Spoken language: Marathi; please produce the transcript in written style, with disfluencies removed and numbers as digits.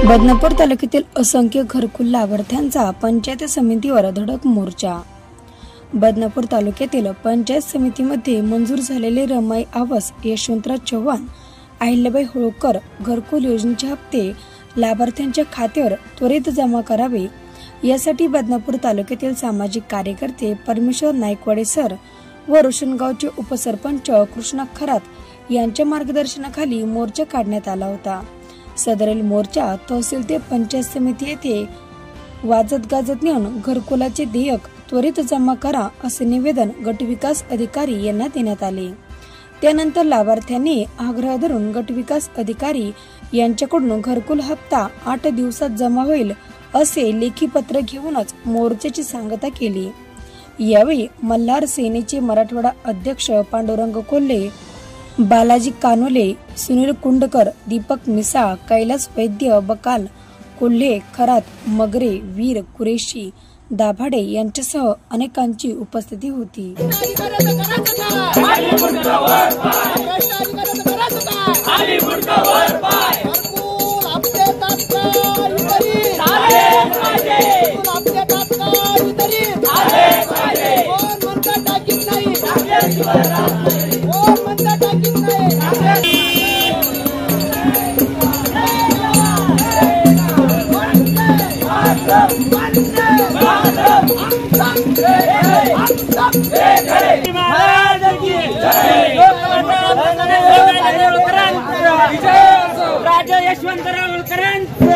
बदनापूर तालुक्यातील असंख्य घरकुल लाभार्थ्यांचा पंचायत समितीवर धडक मोर्चा। बदनापूर तालुक्यातील पंचायत समितीमध्ये मंजूर झालेले रमाई आवास, यशवंतराव चव्हाण, अहिल्याबाई होळकर घरकुल योजनेचे हप्ते लाभार्थ्यांच्या खात्यावर त्वरित जमा करावे यासाठी बदनापूर तालुक्यातील सामाजिक कार्यकर्ते परमेश्वर नायकवाडे सर व रोशनगावचे उपसरपंच कृष्णा खरात यांच्या मार्गदर्शनाखाली मोर्चा काढण्यात आला होता। सदरील मोर्चा तहसील ते पंचायत समिती येथे वाजत गाजत नेऊन घरकुलाचे देयक त्वरित जमा करा असे निवेदन गटविकास अधिकारी यांना देण्यात आले। त्यानंतर लाभार्थ्यांनी आग्रह धरून गटविकास अधिकारी यांच्याकडून घरकुल हप्ता 8 दिवसात जमा होईल असे लेखी पत्र घेऊनच मोर्चाची सांगता केली। यावेळी मल्हार सेनेचे मराठवाडा अध्यक्ष पांडुरंग कोल्हे, बालाजी कानोले, सुनील कुंडकर, दीपक मिसाळ, कैलास वैद्य, बकाल, कोल्हे, खरात, मगरे, वीर, कुरेशी, दाभाडे यांच्यासह अनेकांची उपस्थिती होती। राजा यशवंतराव होळकरांचा